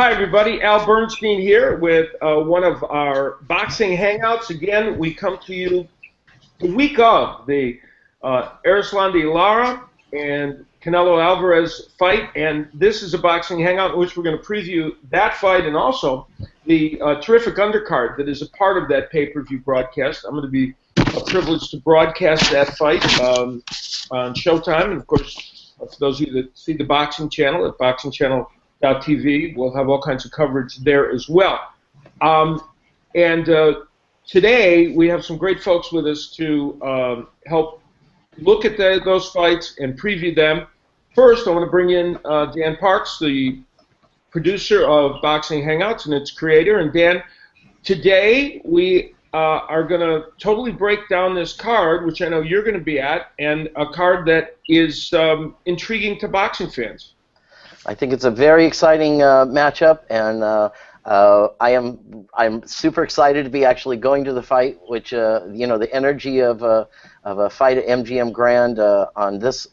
Hi, everybody. Al Bernstein here with one of our boxing hangouts. Again, we come to you the week of the Erislandy Lara and Canelo Alvarez fight, and this is a boxing hangout in which we're going to preview that fight and also the terrific undercard that is a part of that pay-per-view broadcast. I'm going to be privileged to broadcast that fight on Showtime, and of course, for those of you that see the boxing channel at boxingchannel.tv, we'll have all kinds of coverage there as well. Today we have some great folks with us to help look at those fights and preview them. First, I want to bring in Dan Parks, the producer of Boxing Hangouts and its creator. And Dan, today we are going to totally break down this card, which I know you're going to be at, and a card that is intriguing to boxing fans. I think it's a very exciting matchup, and I'm super excited to be actually going to the fight. Which the energy of a fight at MGM Grand on this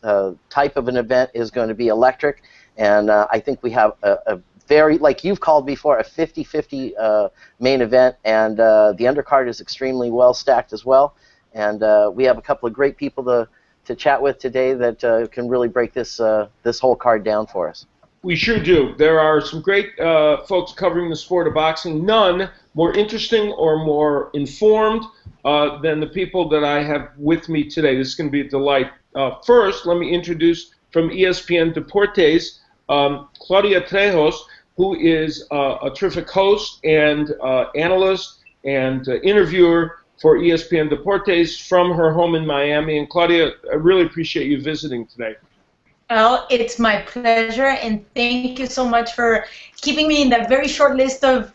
type of an event is going to be electric, and I think we have a very, like you've called before, a 50-50 main event, and the undercard is extremely well stacked as well, and we have a couple of great people to chat with today that can really break this whole card down for us. We sure do. There are some great folks covering the sport of boxing, none more interesting or more informed than the people that I have with me today. This is going to be a delight. First, let me introduce from ESPN Deportes, Claudia Trejos, who is a terrific host and analyst and interviewer for ESPN Deportes from her home in Miami. And Claudia, I really appreciate you visiting today. Well, it's my pleasure, and thank you so much for keeping me in that very short list of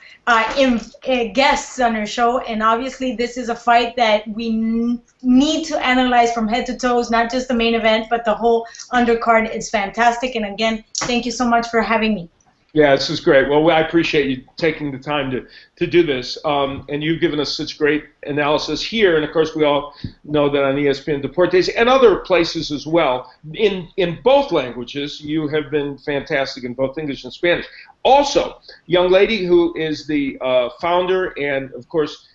guests on your show. And obviously, this is a fight that we need to analyze from head to toes, not just the main event, but the whole undercard. It's fantastic, and again, thank you so much for having me. Yeah, this is great. Well, I appreciate you taking the time to do this, and you've given us such great analysis here. And of course, we all know that on ESPN Deportes and other places as well, in both languages, you have been fantastic in both English and Spanish. Also, young lady who is the founder and, of course,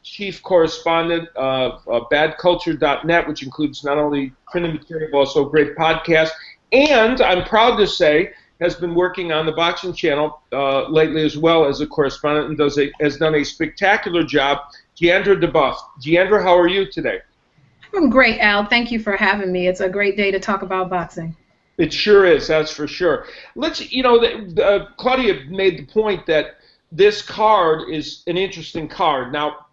chief correspondent of badculture.net, which includes not only printed material but also a great podcast. And I'm proud to say, has been working on the Boxing Channel lately as well as a correspondent and has done a spectacular job. Deandra DeBuff. Deandra, how are you today? I'm great, Al. Thank you for having me. It's a great day to talk about boxing. It sure is, that's for sure. Claudia made the point that this card is an interesting card. Now,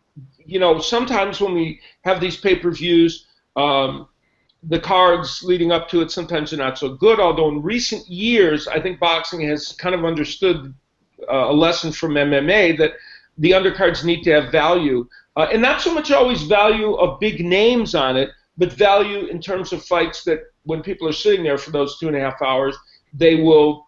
sometimes when we have these pay-per-views, the cards leading up to it sometimes are not so good, although in recent years I think boxing has kind of understood a lesson from MMA that the undercards need to have value. And not so much always value of big names on it, but value in terms of fights that when people are sitting there for those 2.5 hours, they will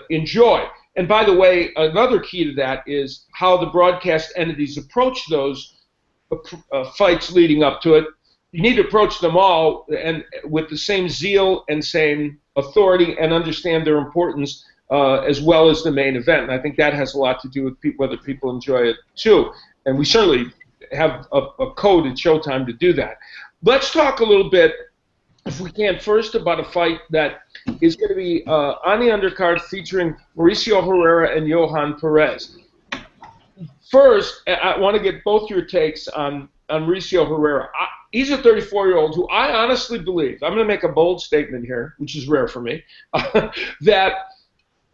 enjoy. And by the way, another key to that is how the broadcast entities approach those fights leading up to it. You need to approach them all and with the same zeal and same authority and understand their importance as well as the main event. And I think that has a lot to do with whether people enjoy it too. And we certainly have a code at Showtime to do that. Let's talk a little bit, if we can, first about a fight that is going to be on the undercard featuring Mauricio Herrera and Johan Perez. First, I want to get both your takes on Mauricio Herrera. He's a 34-year-old who I honestly believe, I'm going to make a bold statement here, which is rare for me, that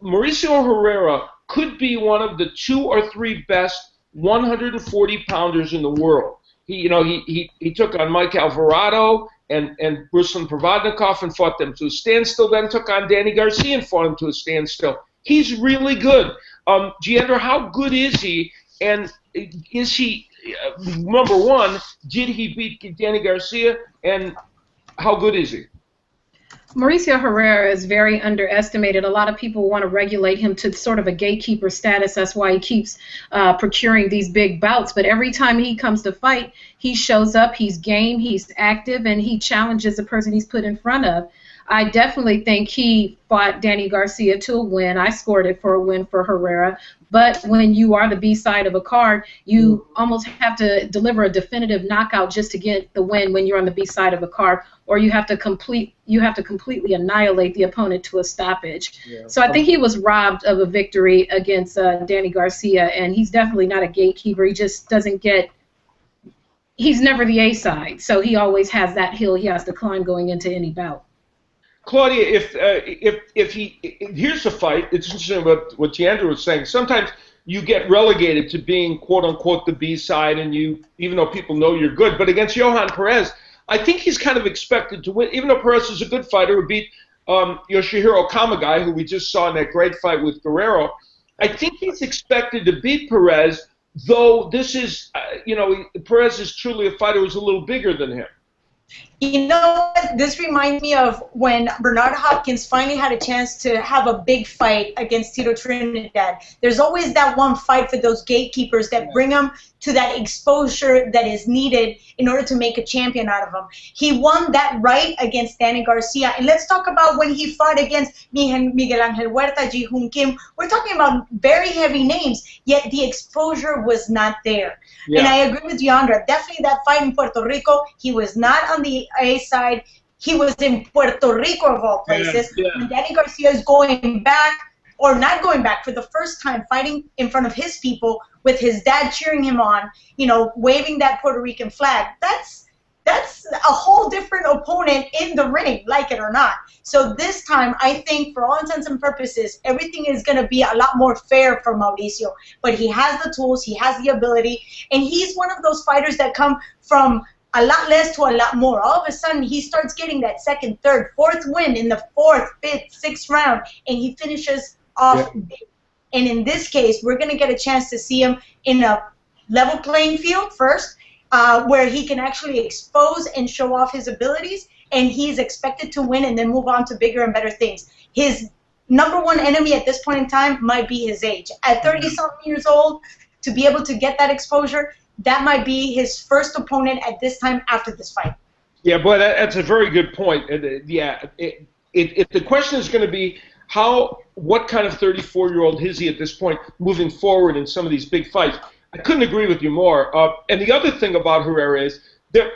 Mauricio Herrera could be one of the 2 or 3 best 140-pounders in the world. He took on Mike Alvarado and Ruslan Provodnikov and fought them to a standstill, then took on Danny Garcia and fought him to a standstill. He's really good. Deandra, how good is he? And is he, number one, did he beat Danny Garcia? And how good is he? Mauricio Herrera is very underestimated. A lot of people want to regulate him to sort of a gatekeeper status. That's why he keeps procuring these big bouts. But every time he comes to fight, he shows up, he's game, he's active, and he challenges the person he's put in front of. I definitely think he fought Danny Garcia to a win. I scored it for a win for Herrera. But when you are the B side of a card, you almost have to deliver a definitive knockout just to get the win when you're on the B side of a card, or you have to completely annihilate the opponent to a stoppage. Yeah. So I think he was robbed of a victory against Danny Garcia, and he's definitely not a gatekeeper. He just doesn't get. He's never the A side, so he always has that hill he has to climb going into any bout. Claudia, if he here's the fight. It's interesting about what Tiandra was saying. Sometimes you get relegated to being quote unquote the B side, and you even though people know you're good. But against Johan Perez, I think he's kind of expected to win. Even though Perez is a good fighter, who beat Yoshihiro Kamagai, who we just saw in that great fight with Guerrero. I think he's expected to beat Perez, though this is Perez is truly a fighter who's a little bigger than him. You know what? This reminds me of when Bernard Hopkins finally had a chance to have a big fight against Tito Trinidad. There's always that one fight for those gatekeepers that bring them to that exposure that is needed in order to make a champion out of them. He won that right against Danny Garcia. And let's talk about when he fought against Miguel Angel Huerta, Ji Hoon Kim. We're talking about very heavy names, yet the exposure was not there. Yeah. And I agree with Tiandra. Definitely that fight in Puerto Rico, he was not on the A side. He was in Puerto Rico, of all places. Yeah. And Danny Garcia is going back, or not going back, for the first time, fighting in front of his people with his dad cheering him on, waving that Puerto Rican flag. That's a whole different opponent in the ring, like it or not. So this time, I think, for all intents and purposes, everything is going to be a lot more fair for Mauricio. But he has the tools, he has the ability, and he's one of those fighters that come from a lot less to a lot more. All of a sudden, he starts getting that second, third, fourth win in the fourth, fifth, sixth round, and he finishes off big. And in this case, we're going to get a chance to see him in a level playing field first, where he can actually expose and show off his abilities, and he's expected to win and then move on to bigger and better things. His number one enemy at this point in time might be his age. At 30-something years old, to be able to get that exposure, that might be his first opponent at this time after this fight. Yeah, boy, that's a very good point. The question is going to be what kind of 34-year-old is he at this point moving forward in some of these big fights. I couldn't agree with you more. And the other thing about Herrera is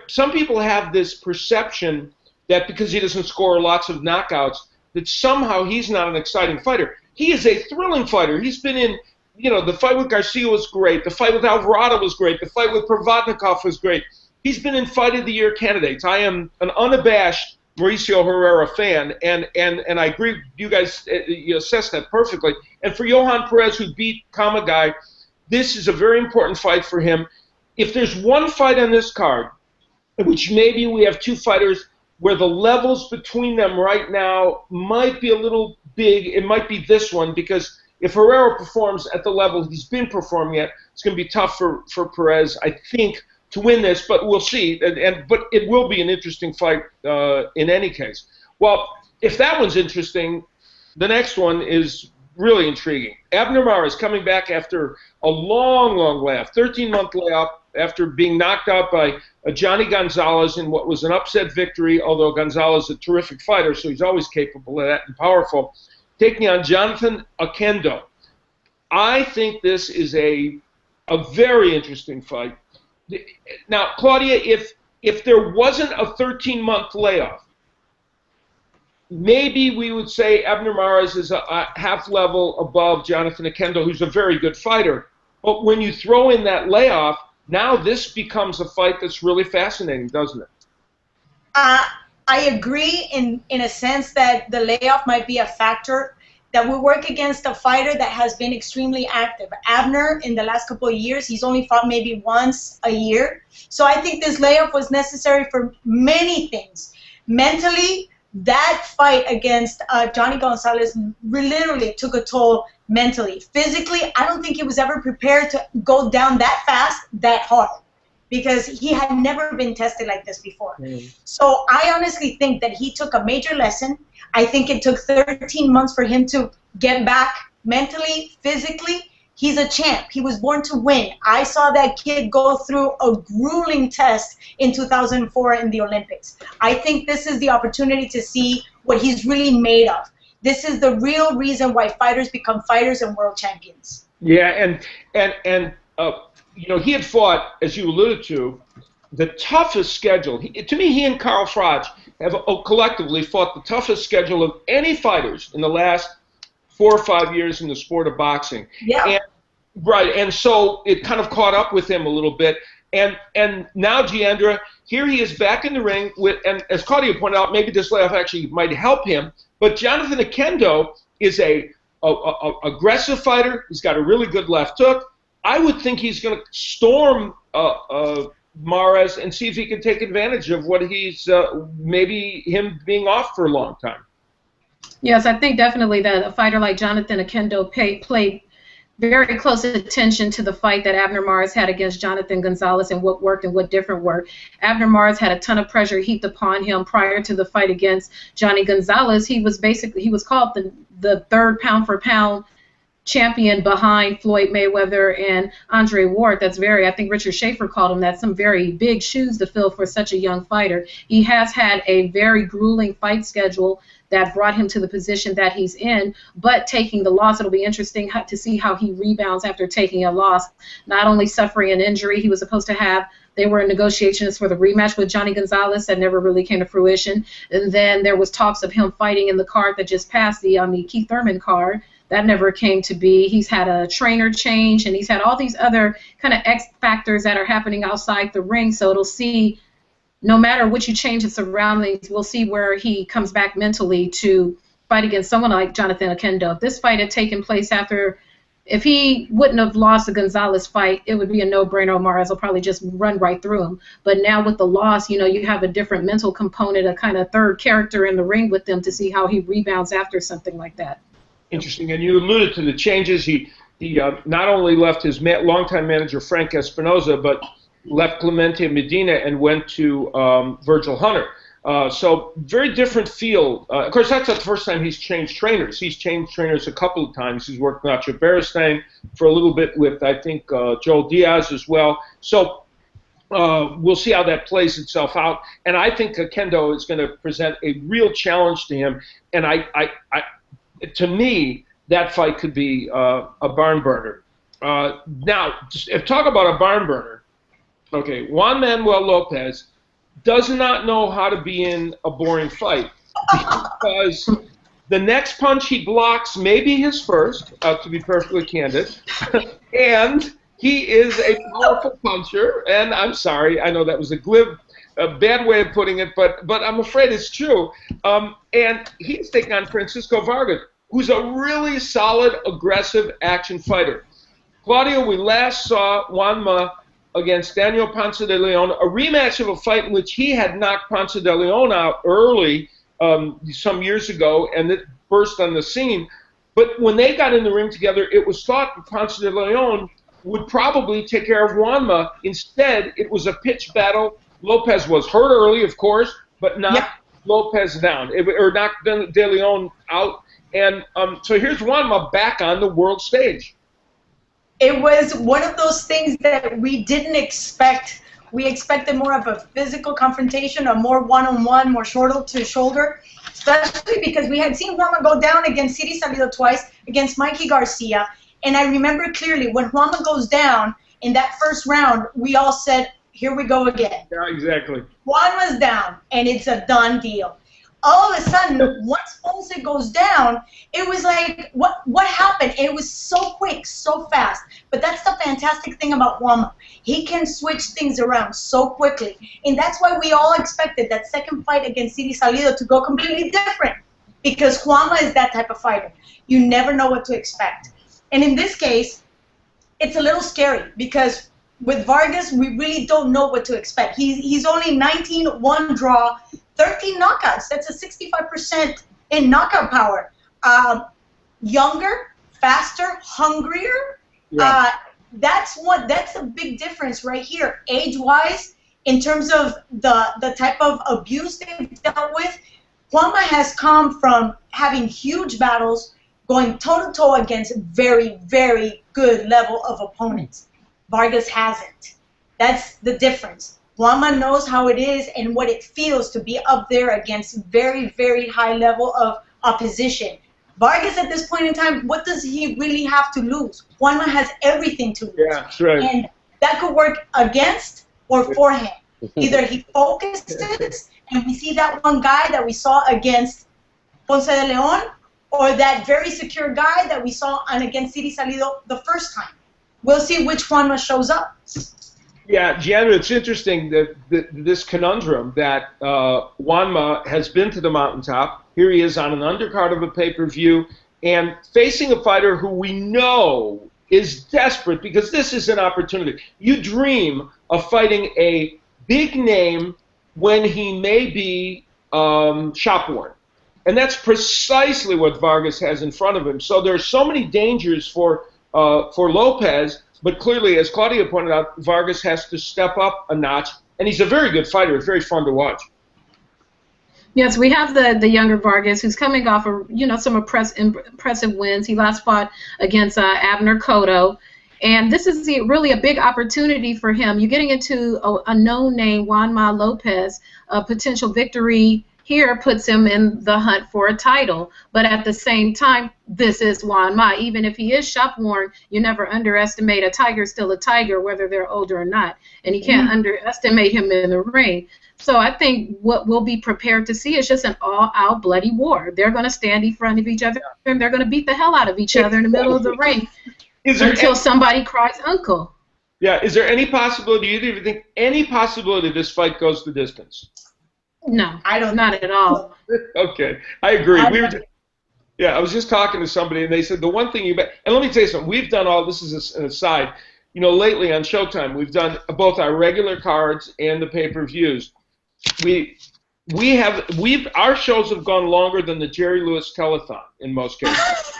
some people have this perception that because he doesn't score lots of knockouts, that somehow he's not an exciting fighter. He is a thrilling fighter. He's been in, the fight with Garcia was great. The fight with Alvarado was great. The fight with Provodnikov was great. He's been in Fight of the Year candidates. I am an unabashed Mauricio Herrera fan, and I agree. You guys you assessed that perfectly. And for Johan Perez, who beat Kamagai, this is a very important fight for him. If there's one fight on this card, which maybe we have two fighters where the levels between them right now might be a little big, it might be this one, because if Herrera performs at the level he's been performing at, it's going to be tough for Perez, I think, to win this, but we'll see. But it will be an interesting fight in any case. Well, if that one's interesting, the next one is really intriguing. Abner Mares coming back after a long, long layoff, 13-month layoff, after being knocked out by Johnny Gonzalez in what was an upset victory, although Gonzalez is a terrific fighter, so he's always capable of that and powerful, taking on Jonathan Oquendo. I think this is a very interesting fight. Now, Claudia, if there wasn't a 13-month layoff, maybe we would say Abner Mares is a half level above Jonathan Oquendo, who's a very good fighter. But when you throw in that layoff, now this becomes a fight that's really fascinating, doesn't it? I agree in a sense that the layoff might be a factor, that we work against a fighter that has been extremely active. Abner, in the last couple of years, he's only fought maybe once a year. So I think this layoff was necessary for many things. Mentally, that fight against Johnny Gonzalez literally took a toll mentally. Physically, I don't think he was ever prepared to go down that fast, that hard, because he had never been tested like this before. So I honestly think that he took a major lesson. I think it took 13 months for him to get back mentally, physically. He's a champ. He was born to win. I saw that kid go through a grueling test in 2004 in the Olympics. I think this is the opportunity to see what he's really made of. This is the real reason why fighters become fighters and world champions. Yeah, and you know, he had fought, as you alluded to, the toughest schedule. To me, he and Carl Froch have collectively fought the toughest schedule of any fighters in the last 4 or 5 years in the sport of boxing. Yeah. Right, and so it kind of caught up with him a little bit. And now, Giandra, here he is back in the ring with, and as Claudia pointed out, maybe this layoff actually might help him. But Jonathan Oquendo is a aggressive fighter. He's got a really good left hook. I would think he's going to storm Mares and see if he can take advantage of what he's maybe him being off for a long time. Yes, I think definitely that a fighter like Jonathan Oquendo played very close attention to the fight that Abner Mares had against Jonathan Gonzalez and what worked and what didn't work. Abner Mares had a ton of pressure heaped upon him prior to the fight against Johnny Gonzalez. He was called the third pound for pound champion behind Floyd Mayweather and Andre Ward. I think Richard Schaefer called him that, some very big shoes to fill for such a young fighter. He has had a very grueling fight schedule that brought him to the position that he's in, but taking the loss, it'll be interesting to see how he rebounds after taking a loss, not only suffering an injury he was supposed to have. They were in negotiations for the rematch with Johnny Gonzalez that never really came to fruition, and then there was talks of him fighting in the card that just passed, the Keith Thurman card. That never came to be. He's had a trainer change, and he's had all these other kind of X factors that are happening outside the ring, so it'll see, no matter what you change his surroundings, we'll see where he comes back mentally to fight against someone like Jonathan Oquendo. If this fight had taken place if he wouldn't have lost the Gonzalez fight, it would be a no-brainer. Mares will probably just run right through him. But now with the loss, you have a different mental component, a kind of third character in the ring with him to see how he rebounds after something like that. Interesting. And you alluded to the changes. He not only left his longtime manager, Frank Espinoza, but left Clemente Medina and went to Virgil Hunter. So very different feel. Of course, that's not the first time he's changed trainers. He's changed trainers a couple of times. He's worked with Nacho Bernstein for a little bit with, I think, Joel Diaz as well. So we'll see how that plays itself out. And I think Oquendo is going to present a real challenge to him. And to me, that fight could be a barn burner. Now, talk about a barn burner. Okay, Juan Manuel Lopez does not know how to be in a boring fight because the next punch he blocks may be his first, to be perfectly candid, and he is a powerful puncher, and I'm sorry, I know that was a bad way of putting it, but I'm afraid it's true. And he's taking on Francisco Vargas, who's a really solid, aggressive action fighter. Claudio, we last saw Juanma against Daniel Ponce de Leon, a rematch of a fight in which he had knocked Ponce de Leon out early some years ago, and it burst on the scene. But when they got in the ring together, it was thought that Ponce de Leon would probably take care of Juanma. Instead, it was a pitched battle. Lopez was hurt early, of course, but knocked Lopez down, or knocked de Leon out. And so here's Juanma back on the world stage. It was one of those things that we didn't expect. We expected more of a physical confrontation, a more one-on-one, more shoulder-to-shoulder, especially because we had seen Juanma go down against Siri Salido twice, against Mikey Garcia. And I remember clearly when Juanma goes down in that first round, we all said, here we go again. Yeah, exactly. Juanma's down, and it's a done deal. All of a sudden, once Ponce goes down, it was like, what happened? It was so quick, so fast. But that's the fantastic thing about Juanma. He can switch things around so quickly. And that's why we all expected that second fight against Siri Salido to go completely different. Because Juanma is that type of fighter. You never know what to expect. And in this case, it's a little scary because with Vargas, we really don't know what to expect. He's only 19, 1 draw, 13 knockouts. That's a 65% in knockout power. Younger, faster, hungrier. Yeah. That's a big difference right here. Age-wise, in terms of the type of abuse they've dealt with, Juanma has come from having huge battles, going toe-to-toe against very, very good level of opponents. Vargas hasn't. That's the difference. Juanma knows how it is and what it feels to be up there against very, very high level of opposition. Vargas at this point in time, what does he really have to lose? Juanma has everything to lose. Yeah, that's right. And that could work against or for him. Either he focuses, and we see that one guy that we saw against Ponce de Leon, or that very secure guy that we saw against Siri Salido the first time. We'll see which Juanma shows up. Yeah, Gianna, it's interesting that this conundrum that Juanma has been to the mountaintop. Here he is on an undercard of a pay-per-view and facing a fighter who we know is desperate because this is an opportunity. You dream of fighting a big name when he may be shop-worn. And that's precisely what Vargas has in front of him. So there are so many dangers for Lopez, but clearly, as Claudia pointed out, Vargas has to step up a notch, and he's a very good fighter. It's very fun to watch. Yes, we have the younger Vargas who's coming off of some impressive wins. He last fought against Abner Cotto, and this is really a big opportunity for him. You're getting into a known name, Juanma Lopez. A potential victory here puts him in the hunt for a title. But at the same time, this is Juanma. Even if he is shop-worn, you never underestimate a tiger, still a tiger, whether they're older or not. And you can't underestimate him in the ring. So I think what we'll be prepared to see is just an all-out bloody war. They're going to stand in front of each other, and they're going to beat the hell out of each other in the middle of the ring until somebody cries uncle. Yeah, is there any possibility, do you even think any possibility this fight goes the distance? No, I don't. Not at all. Okay, I agree. I was just talking to somebody, and they said the one thing and let me tell you something. We've done all this is an aside. Lately on Showtime, we've done both our regular cards and the pay-per-views. Our shows have gone longer than the Jerry Lewis telethon in most cases.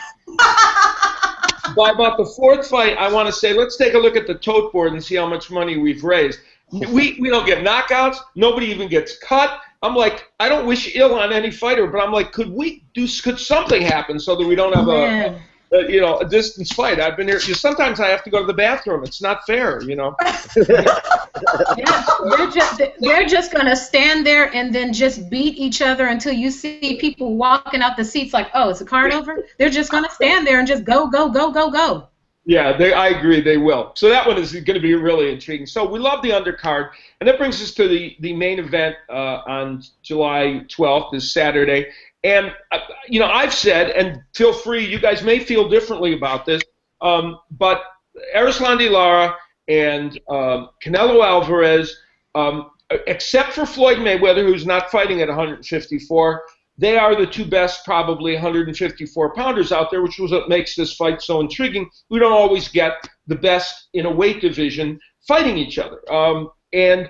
By about the fourth fight, I want to say, let's take a look at the tote board and see how much money we've raised. We don't get knockouts. Nobody even gets cut. I'm like, I don't wish ill on any fighter, but I'm like, could something happen so that we don't have a distance fight? I've been here. Sometimes I have to go to the bathroom. It's not fair, Yeah, they're just gonna stand there and then just beat each other until you see people walking out the seats like, oh, it's a card over. They're just gonna stand there and just go, go, go, go, go. Yeah, I agree, they will. So that one is going to be really intriguing. So we love the undercard, and that brings us to the main event on July 12th, this Saturday. And, I've said, and feel free, you guys may feel differently about this, but Erislandy Lara and Canelo Alvarez, except for Floyd Mayweather, who's not fighting at 154, they are the two best, probably 154-pounders out there, which was what makes this fight so intriguing. We don't always get the best in a weight division fighting each other. And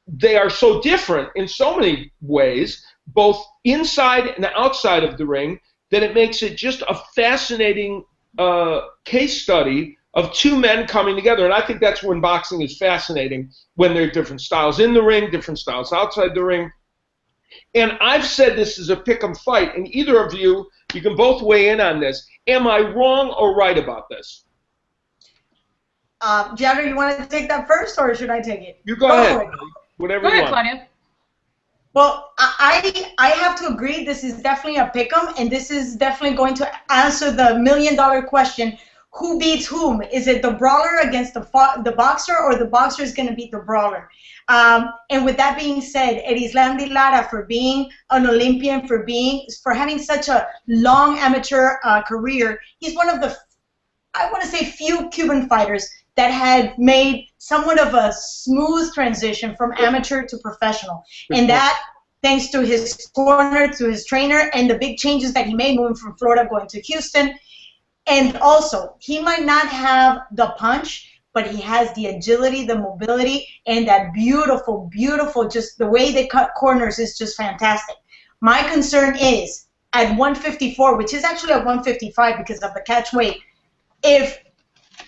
they are so different in so many ways, both inside and outside of the ring, that it makes it just a fascinating case study of two men coming together. And I think that's when boxing is fascinating, when there are different styles in the ring, different styles outside the ring. And I've said this is a pick'em fight, and either of you can both weigh in on this. Am I wrong or right about this? Gianna, you want to take that first, or should I take it? You go ahead. Whatever you want. Claudia. Well, I have to agree. This is definitely a pick'em, and this is definitely going to answer the $1 million question: who beats whom? Is it the brawler against the boxer, or the boxer is going to beat the brawler? And with that being said, Erislandy Lara, for being an Olympian, for having such a long amateur career, he's one of the, I want to say, few Cuban fighters that had made somewhat of a smooth transition from amateur to professional. And that, thanks to his corner, to his trainer, and the big changes that he made moving from Florida going to Houston. And also, he might not have the punch, but he has the agility, the mobility, and that beautiful, beautiful, just the way they cut corners is just fantastic. My concern is at 154, which is actually at 155 because of the catch weight, if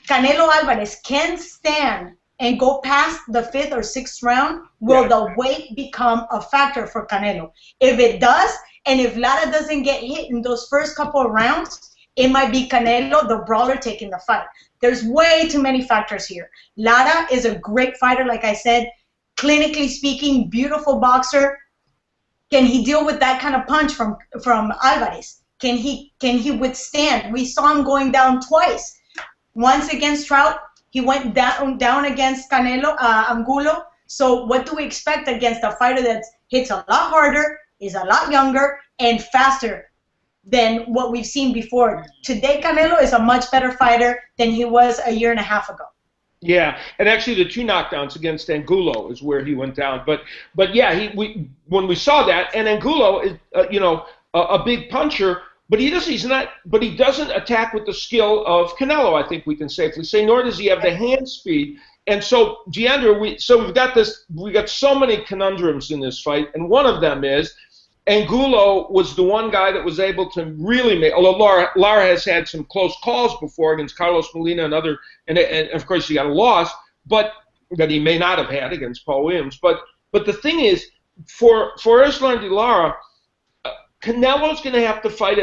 Canelo Alvarez can stand and go past the 5th or 6th round, will the weight become a factor for Canelo? If it does, and if Lara doesn't get hit in those first couple of rounds, it might be Canelo, the brawler, taking the fight. There's way too many factors here. Lara is a great fighter, like I said, clinically speaking, beautiful boxer. Can he deal with that kind of punch from Alvarez? Can he withstand? We saw him going down twice. Once against Trout, he went down against Canelo, Angulo. So what do we expect against a fighter that hits a lot harder, is a lot younger, and faster than what we've seen before? Today, Canelo is a much better fighter than he was a year and a half ago. Yeah, and actually the 2 knockdowns against Angulo is where he went down. But yeah, when we saw that, and Angulo is a big puncher, but he doesn't attack with the skill of Canelo. I think we can safely say. Nor does he have the hand speed. And so, Giandra, we got so many conundrums in this fight, and one of them is Angulo was the one guy that was able to really make. Although Lara has had some close calls before against Carlos Molina and of course he got a loss, but that he may not have had against Paul Williams. But the thing is, for Erislandy Lara, Canelo's going to have to fight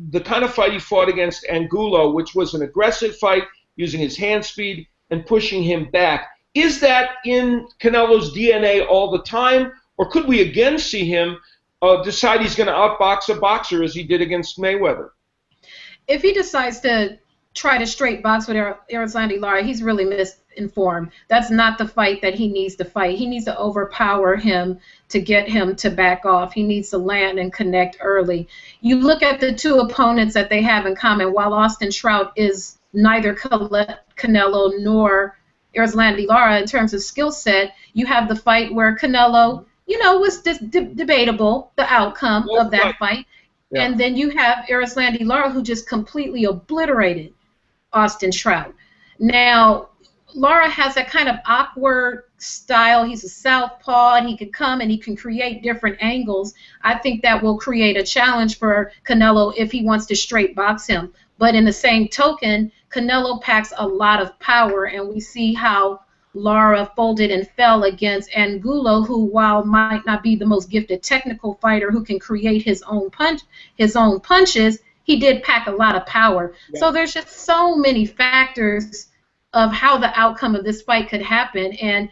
the kind of fight he fought against Angulo, which was an aggressive fight using his hand speed and pushing him back. Is that in Canelo's DNA all the time, or could we again see him decide he's going to outbox a boxer as he did against Mayweather? If he decides to try to straight box with Erislandy Lara, he's really misinformed. That's not the fight that he needs to fight. He needs to overpower him to get him to back off. He needs to land and connect early. You look at the 2 opponents that they have in common. While Austin Trout is neither Canelo nor Erislandy Lara in terms of skill set, you have the fight where Canelo, was debatable, the outcome of that fight. Yeah. And then you have Erislandy Lara, who just completely obliterated Austin Trout. Now, Lara has that kind of awkward style. He's a southpaw, and he can come and he can create different angles. I think that will create a challenge for Canelo if he wants to straight box him. But in the same token, Canelo packs a lot of power, and we see how Lara folded and fell against Angulo, who, while might not be the most gifted technical fighter who can create his own punches, he did pack a lot of power. Yeah. So there's just so many factors of how the outcome of this fight could happen, and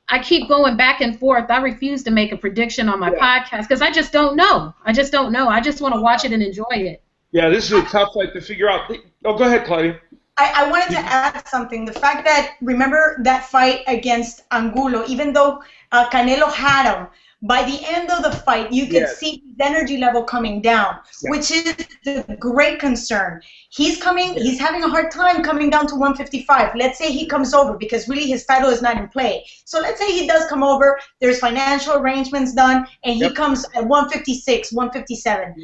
I keep going back and forth. I refuse to make a prediction on my podcast because I just don't know. I just want to watch it and enjoy it. Yeah, this is a tough fight to figure out. Oh, go ahead, Claudia. I wanted to add something. The fact that, remember that fight against Angulo, even though Canelo had him, by the end of the fight, you could see his energy level coming down, which is a great concern. He's having a hard time coming down to 155. Let's say he comes over, because really his title is not in play. So let's say he does come over, there's financial arrangements done, and he comes at 156, 157.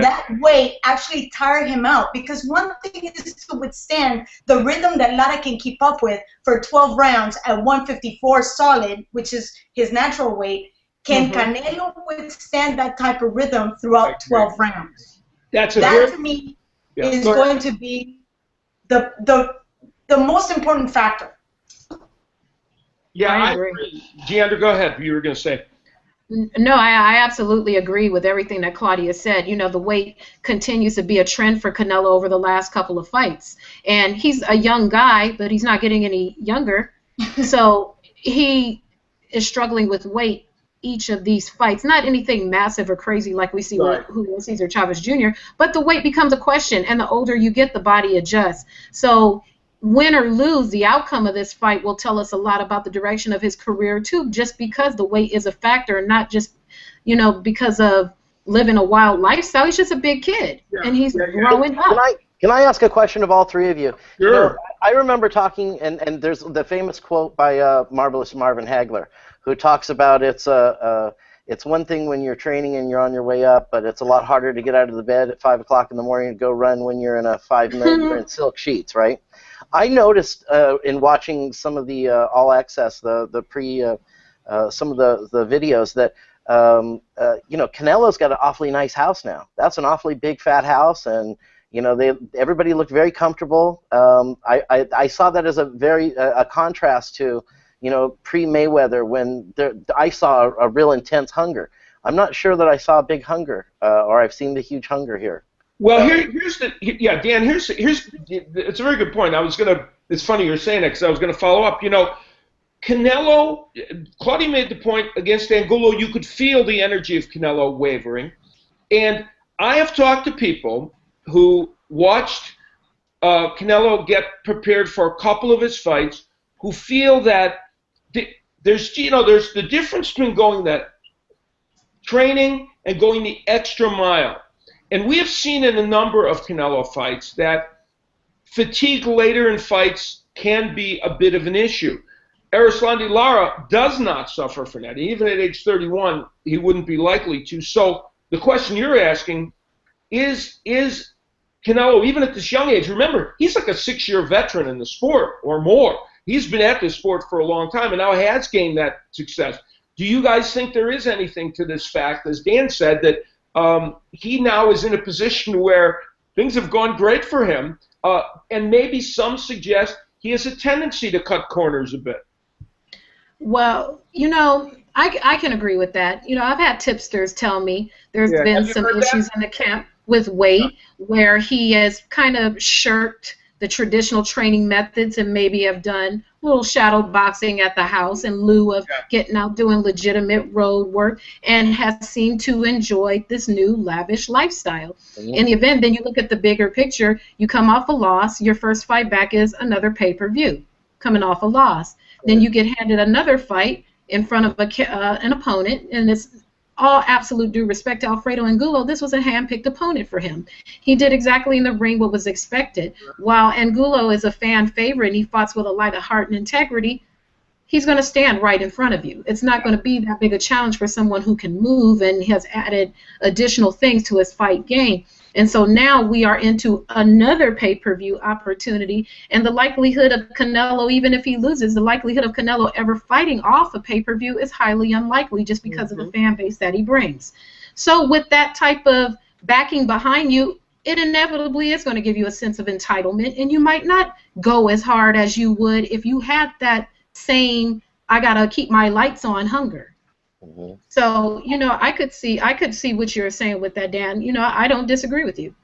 That weight actually tired him out, because one thing is to withstand the rhythm that Lara can keep up with for 12 rounds at 154 solid, which is his natural weight. Can Canelo withstand that type of rhythm throughout 12 rounds? That to me is going to be the most important factor. Yeah, I agree. Giandra, go ahead. You were going to say. No, I absolutely agree with everything that Claudia said. The weight continues to be a trend for Canelo over the last couple of fights. And he's a young guy, but he's not getting any younger. So he is struggling with weight each of these fights. Not anything massive or crazy like we see with Julio Cesar Chavez Jr., but the weight becomes a question, and the older you get, the body adjusts. So win or lose, the outcome of this fight will tell us a lot about the direction of his career, too, just because the weight is a factor, and not just, because of living a wild lifestyle. He's just a big kid, and he's growing up. Can I ask a question of all three of you? Sure. I remember talking, and there's the famous quote by marvelous Marvin Hagler, who talks about it's one thing when you're training and you're on your way up, but it's a lot harder to get out of the bed at 5 o'clock in the morning and go run when you're in a 5-minute you're in silk sheets, right? I noticed in watching some of the All Access, some of the videos that Canelo's got an awfully nice house now. That's an awfully big fat house, and everybody looked very comfortable. I saw that as a contrast to pre-Mayweather, when I saw a real intense hunger. I'm not sure that I saw a big hunger, or I've seen the huge hunger here. Well, Dan. Here's it's a very good point. It's funny you're saying that because I was gonna follow up. Canelo, Claudia made the point against Angulo. You could feel the energy of Canelo wavering, and I have talked to people who watched Canelo get prepared for a couple of his fights, who feel that there's the difference between going that training and going the extra mile. And we have seen in a number of Canelo fights that fatigue later in fights can be a bit of an issue. Erislandy Lara does not suffer from that. Even at age 31, he wouldn't be likely to. So the question you're asking is Canelo, even at this young age, remember, he's like a 6-year veteran in the sport or more. He's been at this sport for a long time and now has gained that success. Do you guys think there is anything to this fact, as Dan said, that he now is in a position where things have gone great for him, and maybe some suggest he has a tendency to cut corners a bit? Well, I can agree with that. I've had tipsters tell me there's been some issues in the camp with weight where he has kind of shirked the traditional training methods and maybe have done a little shadow boxing at the house in lieu of getting out doing legitimate road work, and has seemed to enjoy this new lavish lifestyle. In the event, then you look at the bigger picture, you come off a loss, your first fight back is another pay-per-view, coming off a loss. Then you get handed another fight in front of an opponent, and it's all absolute due respect to Alfredo Angulo, this was a hand-picked opponent for him. He did exactly in the ring what was expected. While Angulo is a fan favorite and he fought with a light of heart and integrity, he's going to stand right in front of you. It's not going to be that big a challenge for someone who can move and has added additional things to his fight game. And so now we are into another pay-per-view opportunity, and the likelihood of Canelo, even if he loses, the likelihood of Canelo ever fighting off a pay-per-view is highly unlikely just because of the fan base that he brings. So with that type of backing behind you, it inevitably is going to give you a sense of entitlement, and you might not go as hard as you would if you had that same, I got to keep my lights on hunger. So, I could see what you're saying with that, Dan. I don't disagree with you.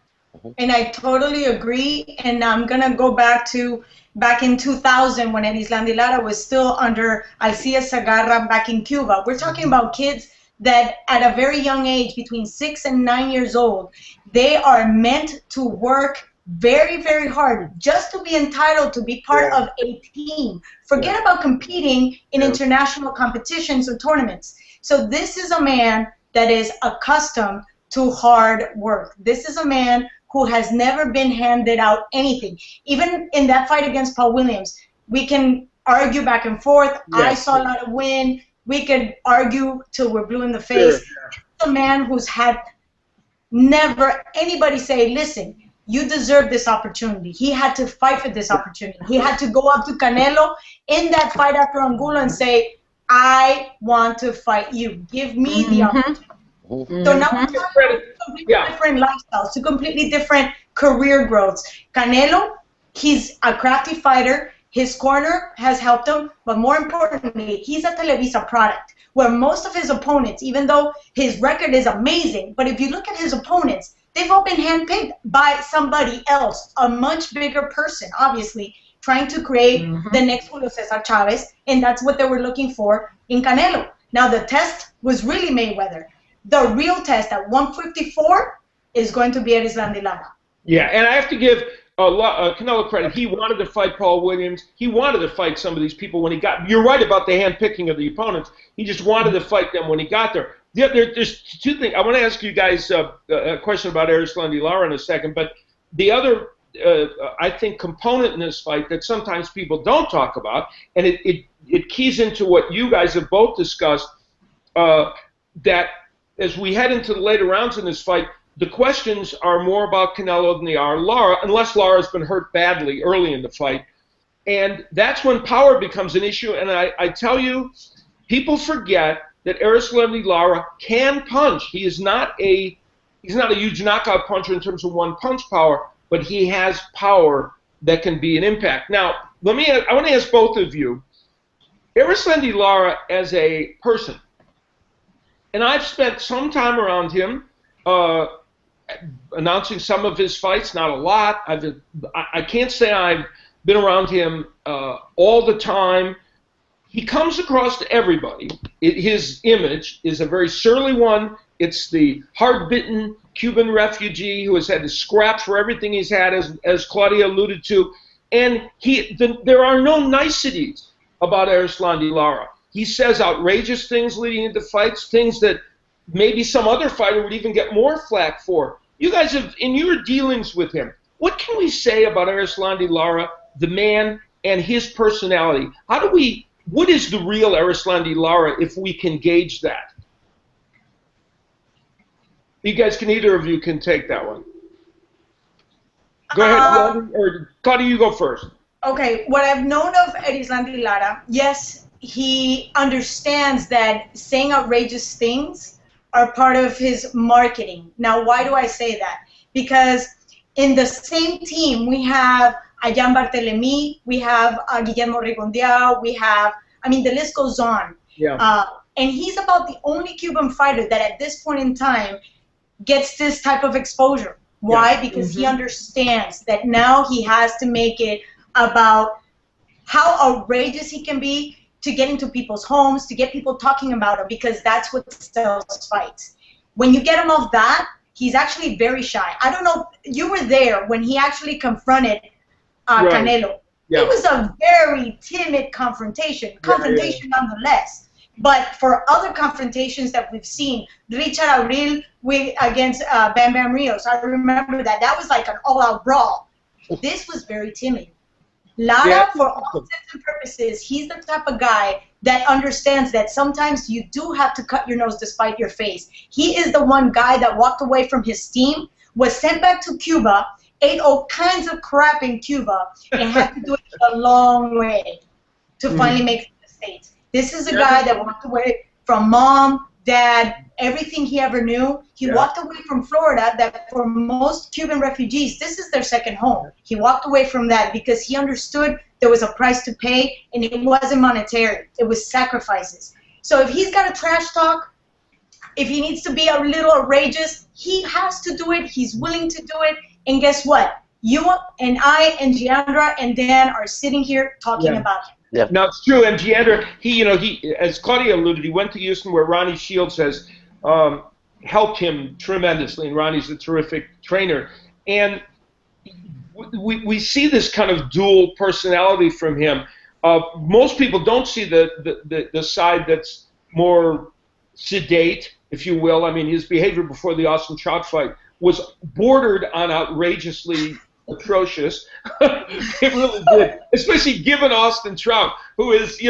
And I totally agree. And I'm going to go back in 2000 when Erislandy Lara was still under Alcides Sagarra back in Cuba. We're talking about kids that at a very young age, between 6 and 9 years old, they are meant to work very, very hard just to be entitled to be part of a team. Forget about competing in international competitions or tournaments. So this is a man that is accustomed to hard work. This is a man who has never been handed out anything. Even in that fight against Paul Williams, we can argue back and forth. I saw Lara win. We could argue till we're blue in the face. It's a man who's had never anybody say, listen, you deserve this opportunity. He had to fight for this opportunity. He had to go up to Canelo in that fight after Angulo and say, I want to fight you. Give me the opportunity. So now we're talking about completely different lifestyles, two completely different career growths. Canelo, he's a crafty fighter. His corner has helped him, but more importantly, he's a Televisa product, where most of his opponents, even though his record is amazing, but if you look at his opponents, they've all been handpicked by somebody else, a much bigger person, obviously, trying to create the next Julio Cesar Chavez, and that's what they were looking for in Canelo. Now, the test was really Mayweather. The real test at 154 is going to be Erislandy Lara. Yeah, and I have to give Canelo credit. He wanted to fight Paul Williams. He wanted to fight some of these people when he got. You're right about the handpicking of the opponents. He just wanted to fight them when he got there. There's two things. I want to ask you guys a question about Erislandy Lara in a second, but the other, I think, component in this fight that sometimes people don't talk about, and it keys into what you guys have both discussed, that as we head into the later rounds in this fight, the questions are more about Canelo than they are Lara, unless Lara's been hurt badly early in the fight. And that's when power becomes an issue. And I tell you, people forget that Erislandy Lara can punch. He's not a huge knockout puncher in terms of one punch power, but he has power that can be an impact. Now, I want to ask both of you, Erislandy Lara as a person, and I've spent some time around him. announcing some of his fights, not a lot. I can't say I've been around him all the time. He comes across to everybody. His image is a very surly one. It's the hard-bitten Cuban refugee who has had to scrap for everything he's had, as Claudia alluded to. And there are no niceties about Erislandy Lara. He says outrageous things leading into fights, things that maybe some other fighter would even get more flack for. You guys have, in your dealings with him, what can we say about Erislandy Lara, the man, and his personality? What is the real Erislandy Lara if we can gauge that? You guys either of you can take that one. Go ahead, or Claudia, you go first. Okay, what I've known of Erislandy Lara, yes, he understands that saying outrageous things are part of his marketing. Now, why do I say that? Because in the same team, we have Jan Barthelemy, we have Guillermo Rigondeaux, we have, I mean, the list goes on. Yeah. And he's about the only Cuban fighter that at this point in time gets this type of exposure. Why? Yeah. Because he understands that now he has to make it about how outrageous he can be to get into people's homes, to get people talking about him, because that's what sells fights. When you get him off that, he's actually very shy. I don't know, you were there when he actually confronted right. Canelo. Yeah. It was a very timid confrontation nonetheless. But for other confrontations that we've seen, Richard Abril against Bam Bam Rios, I remember that. That was like an all-out brawl. This was very timid. Lara, for all intents and purposes, he's the type of guy that understands that sometimes you do have to cut your nose despite your face. He is the one guy that walked away from his team, was sent back to Cuba, ate all kinds of crap in Cuba, and had to do it a long way to finally make it to the States. This is a guy that walked away from mom, dad, everything he ever knew. He walked away from Florida, that for most Cuban refugees, this is their second home. He walked away from that because he understood there was a price to pay, and it wasn't monetary. It was sacrifices. So if he's got to trash talk, if he needs to be a little outrageous, he has to do it. He's willing to do it. And guess what? You and I and Giandra and Dan are sitting here talking about him. Yeah. No, it's true. And Giandra, he, as Claudia alluded, he went to Houston where Ronnie Shields has helped him tremendously, and Ronnie's a terrific trainer. And we see this kind of dual personality from him. Most people don't see the side that's more sedate, if you will. I mean, his behavior before the Austin Trout fight was bordered on outrageously atrocious. It really did, especially given Austin Trout, who is,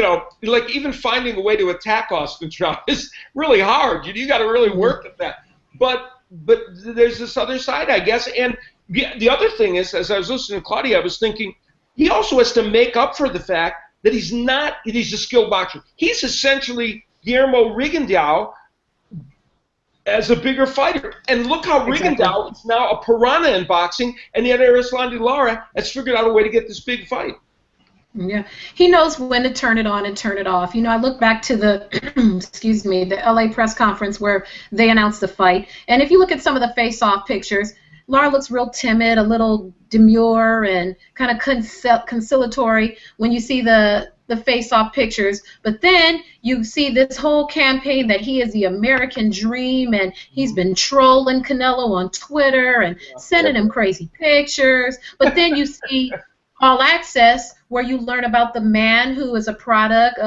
like even finding a way to attack Austin Trout is really hard. You got to really work at that. But there's this other side, I guess. And the other thing is, as I was listening to Claudia, I was thinking he also has to make up for the fact that he's a skilled boxer. He's essentially Guillermo Rigondeaux as a bigger fighter. And look how Rigondeaux is now a piranha in boxing, and yet Erislandy Lara has figured out a way to get this big fight. Yeah, he knows when to turn it on and turn it off. I look back to the, the LA press conference where they announced the fight, and if you look at some of the face-off pictures, Lara looks real timid, a little demure, and kind of conciliatory when you see the face-off pictures. But then you see this whole campaign that he is the American dream, and he's been trolling Canelo on Twitter and sending him crazy pictures. But then you see All Access, where you learn about the man who is a product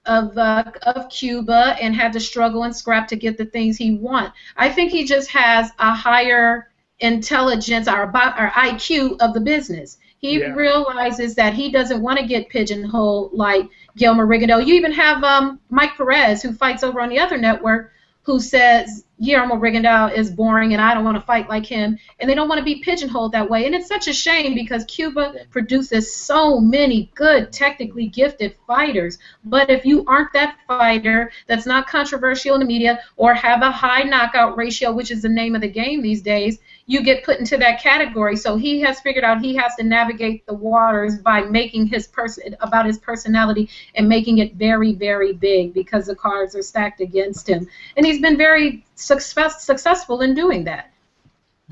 of Cuba and had to struggle and scrap to get the things he wants. I think he just has a higher intelligence or IQ of the business. He realizes that he doesn't want to get pigeonholed like Guillermo Rigondeaux. You even have Mike Perez, who fights over on the other network, who says Guillermo Rigondeaux is boring and I don't want to fight like him, and they don't want to be pigeonholed that way. And it's such a shame because Cuba produces so many good, technically gifted fighters. But if you aren't that fighter that's not controversial in the media or have a high knockout ratio, which is the name of the game these days, you get put into that category. So he has figured out he has to navigate the waters by making his personality and making it very, very big because the cards are stacked against him. And he's been very successful in doing that.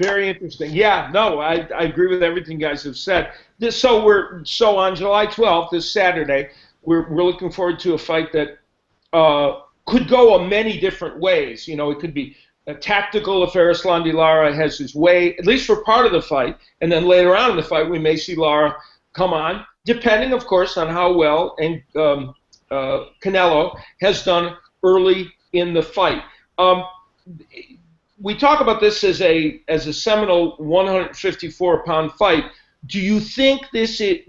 Very interesting. Yeah, no, I agree with everything you guys have said. So on July 12th, this Saturday, we're looking forward to a fight that could go a many different ways. You know, it could be a tactical if Erislandy Lara has his way, at least for part of the fight, and then later on in the fight we may see Lara come on, depending, of course, on how well and Canelo has done early in the fight. We talk about this as a seminal 154-pound fight. Do you think this is,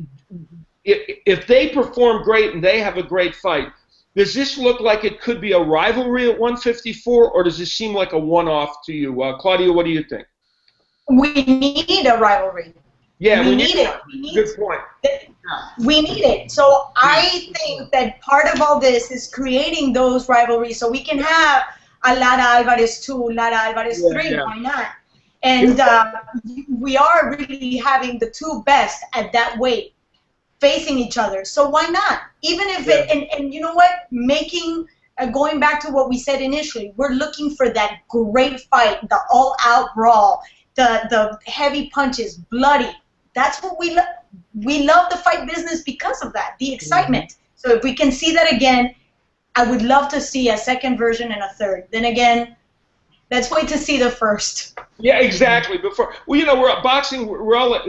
if they perform great and they have a great fight, does this look like it could be a rivalry at 154, or does this seem like a one-off to you? Claudia, what do you think? We need a rivalry. Yeah, we need it. Good point. We need it. So I think that part of all this is creating those rivalries so we can have a Lara Alvarez 2, Lara Alvarez 3, why not? And we are really having the two best at that weight facing each other. So why not? Even if and you know what? Going back to what we said initially, we're looking for that great fight, the all-out brawl, the heavy punches, bloody. That's what we love. We love the fight business because of that, the excitement. So if we can see that again, I would love to see a second version and a third. Then again, let's wait to see the first. Yeah, exactly. We're boxing.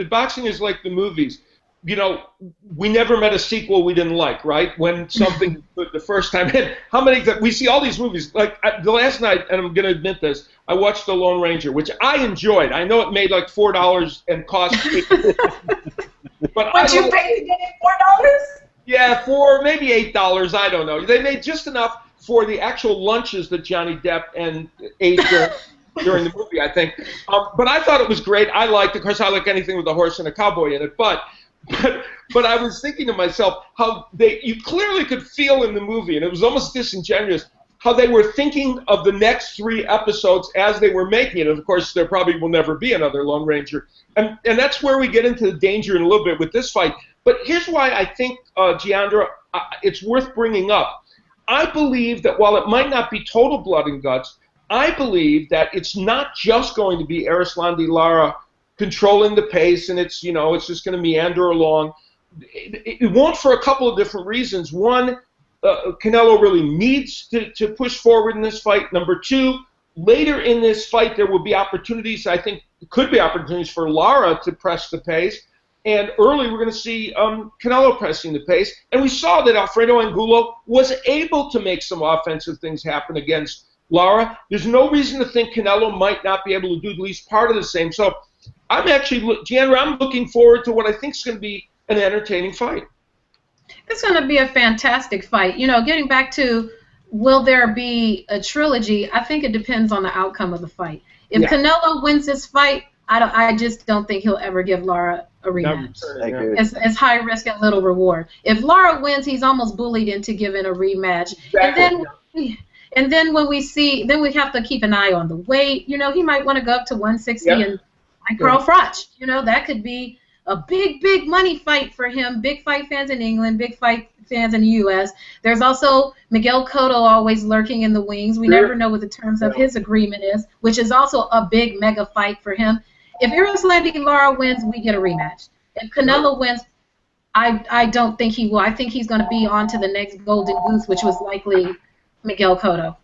Boxing is like the movies. You know, we never met a sequel we didn't like, right? When something the first time. How many? We see all these movies. Like the last night, and I'm going to admit this, I watched The Lone Ranger, which I enjoyed. I know it made like $4 and cost. But you paid to get it $4? Yeah, maybe $8. I don't know. They made just enough for the actual lunches that Johnny Depp ate during the movie, I think. But I thought it was great. I liked it. Of course, I like anything with a horse and a cowboy in it. But I was thinking to myself how you clearly could feel in the movie, and it was almost disingenuous, how they were thinking of the next 3 episodes as they were making it. And of course, there probably will never be another Lone Ranger. And that's where we get into the danger in a little bit with this fight. But here's why I think, Giandra, it's worth bringing up. I believe that while it might not be total blood and guts, I believe that it's not just going to be Erislandy Lara controlling the pace and it's just going to meander along. It won't for a couple of different reasons. One, Canelo really needs to push forward in this fight. Number 2, later in this fight there will be opportunities, I think could be opportunities for Lara to press the pace. And early we're going to see Canelo pressing the pace. And we saw that Alfredo Angulo was able to make some offensive things happen against Lara. There's no reason to think Canelo might not be able to do at least part of the same. So I'm looking forward to what I think is going to be an entertaining fight. It's going to be a fantastic fight. You know, getting back to will there be a trilogy, I think it depends on the outcome of the fight. If Canelo wins this fight, I just don't think he'll ever give Lara a rematch. It's high risk and little reward. If Lara wins, he's almost bullied into giving a rematch. Exactly. And then when we see, then we have to keep an eye on the weight. You know, he might want to go up to 160 and like Carl Froch. You know, that could be a big money fight for him. Big fight fans in England, big fight fans in the U.S. There's also Miguel Cotto always lurking in the wings. We never know what the terms of his agreement is, which is also a big mega fight for him. If Erislandy Lara wins, we get a rematch. If Canelo wins, I don't think he will. I think he's going to be on to the next Golden Goose, which was likely Miguel Cotto. All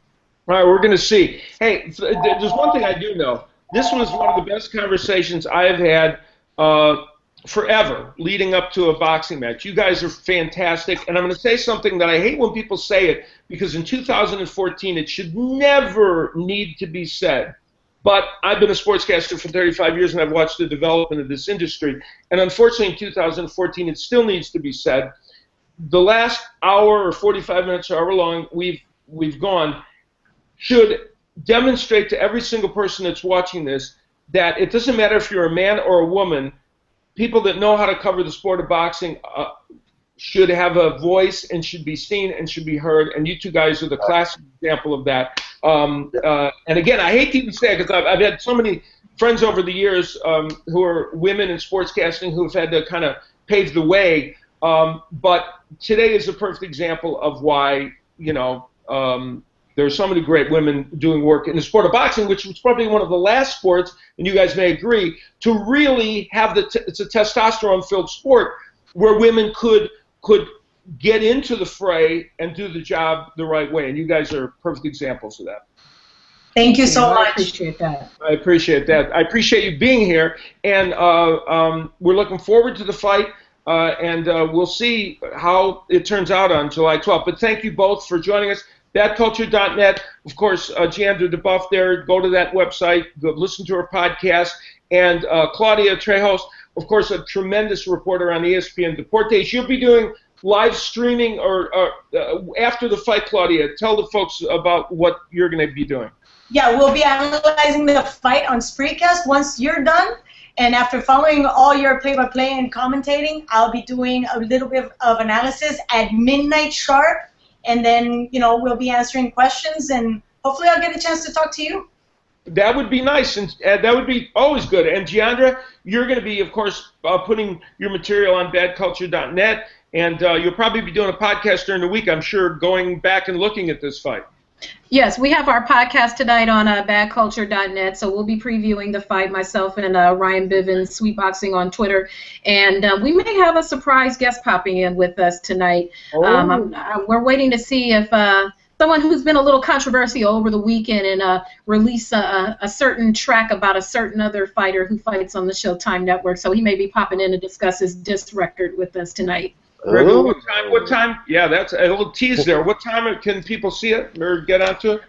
right, we're going to see. Hey, there's one thing I do know. This was one of the best conversations I have had forever leading up to a boxing match. You guys are fantastic, and I'm going to say something that I hate when people say it, because in 2014 it should never need to be said. But I've been a sportscaster for 35 years, and I've watched the development of this industry. And unfortunately, in 2014, it still needs to be said. The last hour or 45 minutes, however long we've gone, should demonstrate to every single person that's watching this that it doesn't matter if you're a man or a woman, people that know how to cover the sport of boxing should have a voice and should be seen and should be heard. And you two guys are the classic example of that. And again, I hate to even say it because I've had so many friends over the years who are women in sportscasting who have had to kind of pave the way. But today is a perfect example of why, There are so many great women doing work in the sport of boxing, which was probably one of the last sports, and you guys may agree, to really have it's a testosterone-filled sport where women could get into the fray and do the job the right way. And you guys are perfect examples of that. Thank you so much. I appreciate that. I appreciate that. I appreciate you being here, and we're looking forward to the fight, and we'll see how it turns out on July 12th. But thank you both for joining us. BadCulture.net, of course, Giandra DeBuff there. Go to that website, go listen to her podcast, and Claudia Trejos, of course, a tremendous reporter on ESPN Deportes. You'll be doing live streaming or after the fight, Claudia. Tell the folks about what you're going to be doing. Yeah, we'll be analyzing the fight on Spreecast once you're done. And after following all your play-by-play and commentating, I'll be doing a little bit of analysis at midnight sharp. And then, we'll be answering questions, and hopefully I'll get a chance to talk to you. That would be nice, and that would be always good. And Giandra, you're going to be, of course, putting your material on badculture.net, and you'll probably be doing a podcast during the week, I'm sure, going back and looking at this fight. Yes, we have our podcast tonight on badculture.net, so we'll be previewing the fight, myself and Ryan Bivens, Sweetboxing on Twitter, and we may have a surprise guest popping in with us tonight. We're waiting to see if someone who's been a little controversial over the weekend and release a certain track about a certain other fighter who fights on the Showtime Network, so he may be popping in to discuss his disc record with us tonight. What time? Yeah, that's a little tease there. What time can people see it or get onto it?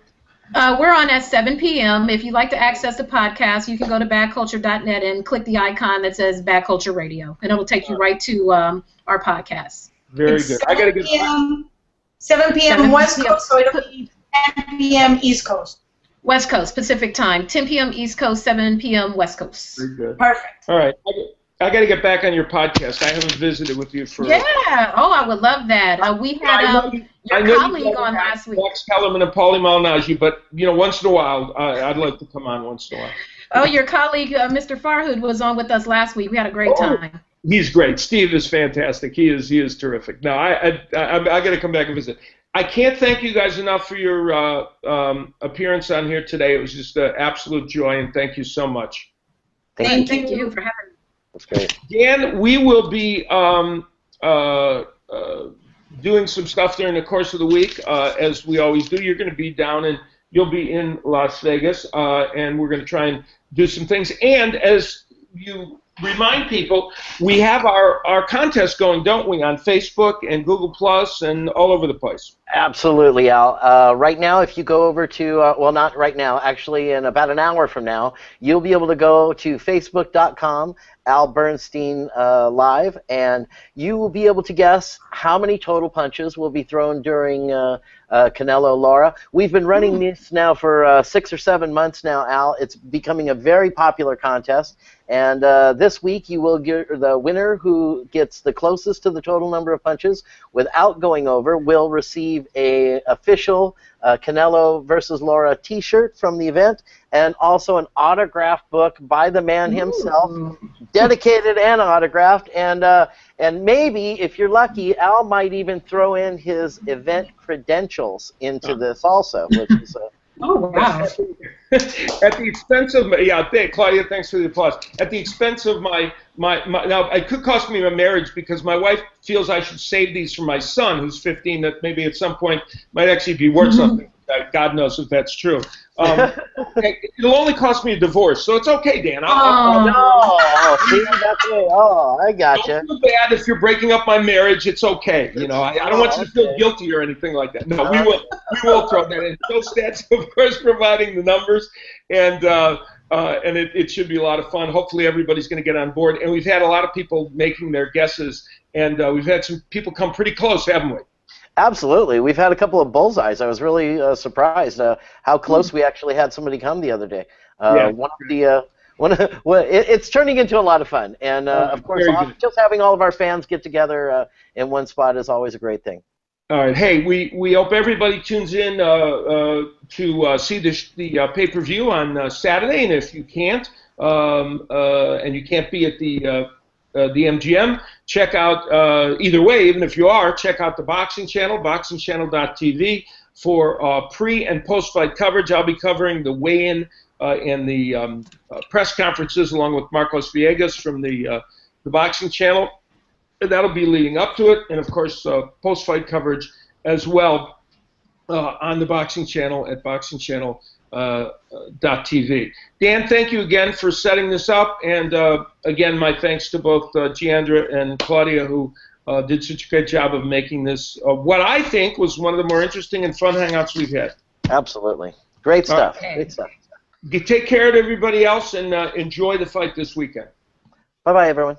We're on at 7 p.m. If you'd like to access the podcast, you can go to badculture.net and click the icon that says Bad Culture Radio, and it'll take you right to our podcast. Very good. I gotta get 7 p.m. West Coast, so it'll be 10 p.m. East Coast. West Coast, Pacific Time. 10 p.m. East Coast, 7 p.m. West Coast. Very good. Perfect. All right. I got to get back on your podcast. I haven't visited with you for... Yeah. Oh, I would love that. We had your colleague on last week. Max Kellerman and Paulie Malignaggi, but, once in a while, I'd like to come on once in a while. Oh, your colleague, Mr. Farhood, was on with us last week. We had a great time. He's great. Steve is fantastic. He is terrific. No, I got to come back and visit. I can't thank you guys enough for your appearance on here today. It was just an absolute joy, and thank you so much. Thank you for having me. That's great. Dan, we will be doing some stuff during the course of the week, as we always do. You're going to be down, and you'll be in Las Vegas, and we're going to try and do some things. And as you remind people, we have our contest going, don't we, on Facebook and Google Plus and all over the place. Absolutely, Al. Right now, if you go over to, well, not right now, actually in about an hour from now, you'll be able to go to facebook.com, Al Bernstein Live, and you will be able to guess how many total punches will be thrown during Canelo Lara. We've been running this now for 6 or 7 months now, Al. It's becoming a very popular contest, and this week you will get the winner who gets the closest to the total number of punches without going over will receive a official Canelo versus Lara T-shirt from the event, and also an autographed book by the man himself, dedicated and autographed, and maybe, if you're lucky, Al might even throw in his event credentials into this also, which is oh, wow. At the expense of Claudia, thanks for the applause. At the expense of my now, it could cost me my marriage because my wife feels I should save these for my son, who's 15, that maybe at some point might actually be worth something. God knows if that's true. It'll only cost me a divorce, so it's okay, Dan. See, that's it. Oh, I gotcha. Don't feel bad if you're breaking up my marriage. It's okay. I don't want you to feel guilty or anything like that. No, we will throw that in. Joe Stats, of course, providing the numbers, and it should be a lot of fun. Hopefully, everybody's going to get on board. And we've had a lot of people making their guesses, and we've had some people come pretty cleose, haven't we? Absolutely. We've had a couple of bullseyes. I was really surprised how close we actually had somebody come the other day. It's turning into a lot of fun. And, of course, just having all of our fans get together in one spot is always a great thing. All right. Hey, we hope everybody tunes in to see the pay-per-view on Saturday. And if you can't, and you can't be at the MGM, check out, either way, even if you are, check out the Boxing Channel, boxingchannel.tv. for pre- and post-fight coverage. I'll be covering the weigh-in and the press conferences along with Marcos Villegas from the Boxing Channel. And that'll be leading up to it, and of course post-fight coverage as well on the Boxing Channel at boxingchannel.tv. Dan, thank you again for setting this up, and again, my thanks to both Giandra and Claudia, who did such a great job of making this what I think was one of the more interesting and fun Hangouts we've had. Absolutely. Great stuff. Okay. Great stuff. Take care of everybody else, and enjoy the fight this weekend. Bye-bye, everyone.